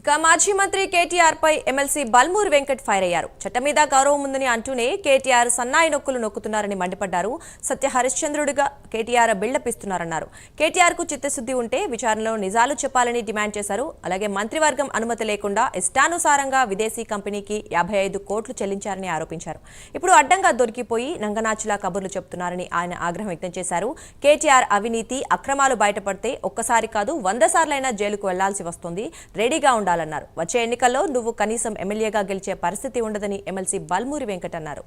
ఇక మాజీ మంత్రి కేటీఆర్ పై ఎమ్మెల్సీ బల్మూరి వెంకట్ ఫైర్ అయ్యారు. చట్టం మీద గౌరవం ఉందని అంటూనే కేటీఆర్ సన్నాయి నొక్కులు నొక్కుతున్నారని మండిపడ్డారు. సత్య హరిశ్చంద్రుడిగా కేటీఆర్ బిల్డప్ ఇస్తున్నారన్నారు. కేటీఆర్ కు చిత్తశుద్ధి ఉంటే విచారణలో నిజాలు చెప్పాలని డిమాండ్ చేశారు. అలాగే మంత్రివర్గం అనుమతి లేకుండా ఇష్టానుసారంగా విదేశీ కంపెనీకి 55 కోట్లు చెల్లించారని ఆరోపించారు. ఇప్పుడు అడ్డంగా దొరికిపోయి నంగనాచిలా కబుర్లు చెప్తున్నారని ఆయన ఆగ్రహం వ్యక్తం చేశారు. కేటీఆర్ అవినీతి అక్రమాలు బయటపడితే ఒక్కసారి కాదు 100 సార్లైనా జైలుకు వెళ్లాల్సి వస్తుంది. రెడీగా ఉండాలన్నారు. వచ్చే ఎన్నికల్లో నువ్వు కనీసం ఎమ్మెల్యేగా గెలిచే పరిస్థితి ఉండదని ఎమ్మెల్సీ బల్మూరి వెంకట్ అన్నారు.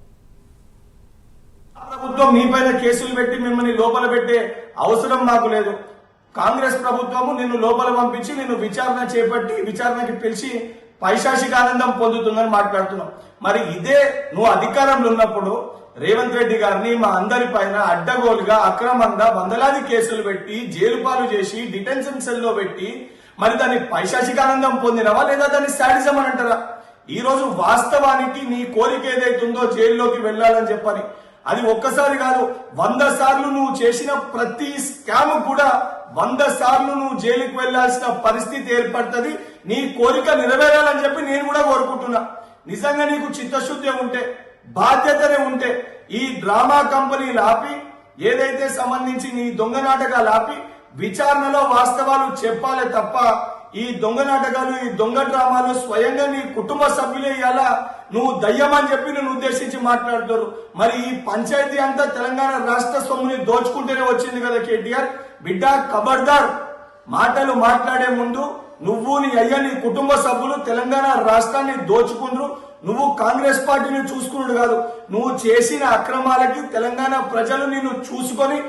ప్రభుత్వం మీపైన కేసులు పెట్టి మిమ్మల్ని లోపల పెట్టే అవసరం నాకు లేదు. కాంగ్రెస్ ప్రభుత్వము నిన్ను లోపల పంపించి నిన్ను విచారణ చేపట్టి విచారణకి పిలిచి పైశాచిక ఆనందం పొందుతుందని మాట్లాడుతున్నావు. మరి ఇదే నువ్వు అధికారంలో ఉన్నప్పుడు రేవంత్ రెడ్డి గారిని మా అందరి పైన అడ్డగోలుగా అక్రమంగా వందలాది కేసులు పెట్టి జైలు పాలు చేసి డిటెన్షన్ సెల్ లో పెట్టి మరి దాన్ని పైశాచికానందం పొందినవా లేదా దాన్ని శాడిజం అని అంటారా? ఈ రోజు వాస్తవానికి నీ కోరిక ఏదైతుందో జైల్లోకి వెళ్లాలని చెప్పని అది ఒక్కసారి కాదు 100 సార్లు నువ్వు చేసిన ప్రతి స్కామ్ కూడా 100 సార్లు నువ్వు జైలుకి వెళ్లాల్సిన పరిస్థితి ఏర్పడుతుంది. నీ కోరిక నెరవేరాలని చెప్పి నేను కూడా కోరుకుంటున్నా. నిజంగా నీకు చిత్తశుద్ధి ఉంటే బాధ్యతనే ఉంటే ఈ డ్రామా కంపెనీలు ఆపి ఏదైతే సంబంధించి నీ దొంగ నాటకాలు ఆపి విచారణలో వాస్తవాలు చెప్పాలే తప్ప ఈ దొంగ నాటకాలు ఈ దొంగ డ్రామాలు స్వయంగా నీ కుటుంబ సభ్యులే ఇలా నువ్వు దయ్యమని చెప్పి నేను ఉద్దేశించి మాట్లాడుతారు. మరి ఈ పంచాయతీ అంతా తెలంగాణ రాష్ట్ర సొమ్ముని దోచుకుంటూనే వచ్చింది కదా కేటీఆర్. బిడ్డ ఖబర్దార్, మాటలు మాట్లాడే ముందు నువ్వు నీ అయ్యా నీ కుటుంబ సభ్యులు తెలంగాణ రాష్ట్రాన్ని దోచుకుండ్రు. నువ్వు కాంగ్రెస్ పార్టీని చూసుకున్నాడు కాదు, నువ్వు చేసిన అక్రమాలకి తెలంగాణ ప్రజలు నిన్ను చూసుకొని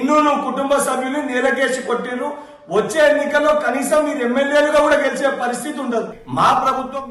నువ్వు కుటుంబ సభ్యులు నేలకేసి కొట్టిండ్రు. వచ్చే ఎన్నికల్లో కనీసం మీరు ఎమ్మెల్యేలుగా కూడా గెలిచే పరిస్థితి ఉండదు. మా ప్రభుత్వం